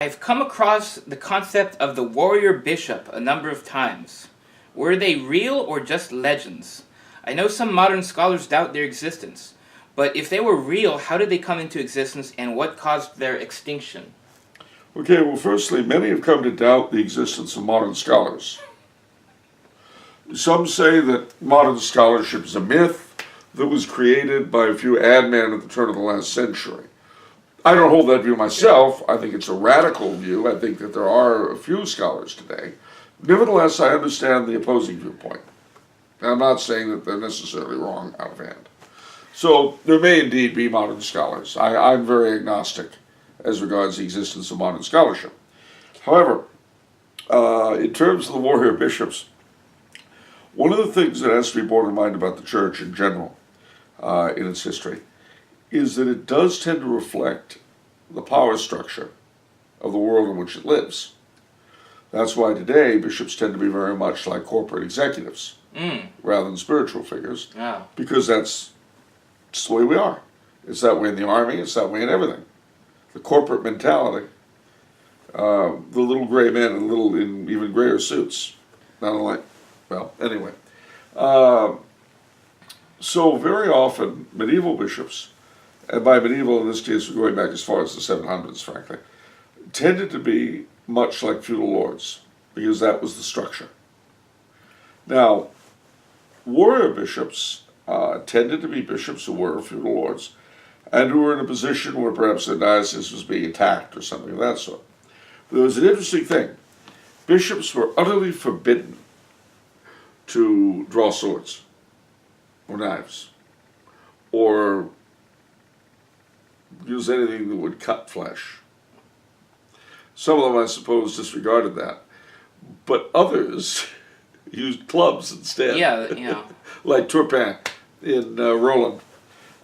I've come across the concept of the warrior bishop a number of times. Were they real or just legends? I know some modern scholars doubt their existence, but if they were real, how did they come into existence and what caused their extinction? Okay, well, firstly, many have come to doubt the existence of modern scholars. Some say that modern scholarship is a myth that was created by a few ad men at the turn of the last century. I don't hold that view myself. I think it's a radical view. I think that there are a few scholars today. Nevertheless, I understand the opposing viewpoint. And I'm not saying that they're necessarily wrong out of hand. So there may indeed be modern scholars. I'm very agnostic as regards the existence of modern scholarship. However, in terms of the warrior bishops, one of the things that has to be borne in mind about the church in general, in its history, is that it does tend to reflect the power structure of the world in which it lives. That's why today bishops tend to be very much like corporate executives rather than spiritual figures, because that's just the way we are. It's that way in the army, it's that way in everything. The corporate mentality, the little gray men in even grayer suits, not unlike, well, anyway. So very often medieval bishops, and by medieval in this case we're going back as far as the 700s, frankly, tended to be much like feudal lords, because that was the structure. Now, warrior bishops tended to be bishops who were feudal lords, and who were in a position where perhaps their diocese was being attacked or something of that sort. But there was an interesting thing. Bishops were utterly forbidden to draw swords, or knives, or use anything that would cut flesh. Some of them, I suppose, disregarded that. But others used clubs instead. Yeah. Like Turpin in Roland.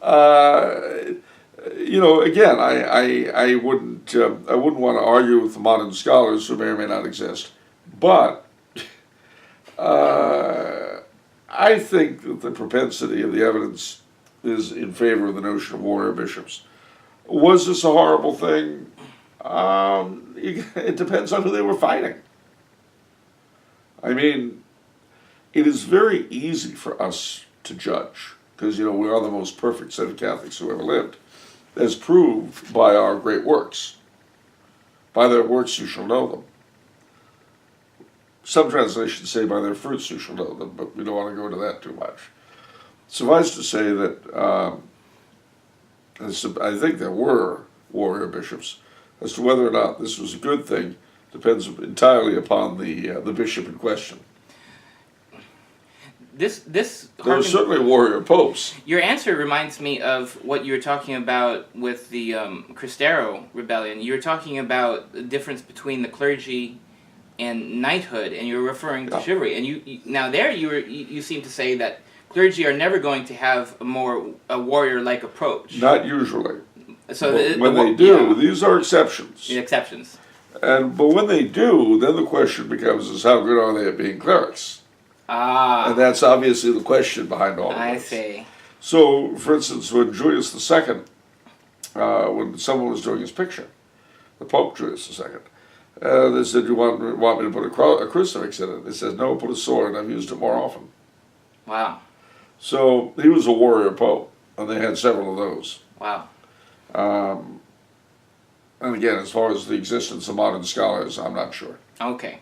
Again, I wouldn't want to argue with the modern scholars who may or may not exist. But I think that the propensity of the evidence is in favor of the notion of warrior bishops. Was this a horrible thing? It depends on who they were fighting. I mean, it is very easy for us to judge, because, we are the most perfect set of Catholics who ever lived, as proved by our great works. By their works you shall know them. Some translations say by their fruits you shall know them, but we don't want to go into that too much. Suffice to say that I think there were warrior bishops. As to whether or not this was a good thing depends entirely upon the bishop in question. There are certainly warrior popes. Your answer reminds me of what you were talking about with the Cristero rebellion. You were talking about the difference between the clergy and knighthood, and you were referring to chivalry. And you seem to say that clergy are never going to have a warrior-like approach. Not usually. So when they do, these are exceptions. The exceptions. But when they do, then the question becomes: is how good are they at being clerics? And that's obviously the question behind all of this. I see. So, for instance, when Julius II, when someone was doing his picture, the Pope Julius II, they said, "You want me to put a crucifix in it?" They said, "No, put a sword. I've used it more often." Wow. So he was a warrior pope, and they had several of those. Wow. And again, as far as the existence of modern scholars, I'm not sure. Okay.